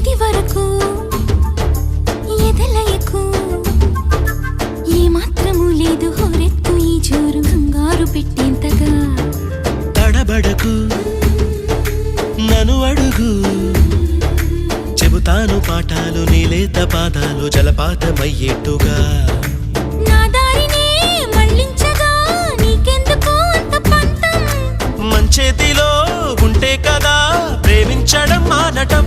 ఇది వరకు ఎదలయకు ఏ మాత్రము లేదు హోరెత్తు ఈ జోరు కంగారు పెట్టేంతగా తడబడకు నన్ను అడుగు చెబుతాను పాఠాలు నీలేత పాదాలు జలపాతమయ్యేట్టుగా నా దారినే మళ్ళించగా నీకెందుకు అంత పంతం మంచేతిలో ఉంటే కదా ప్రేమించడం మానటం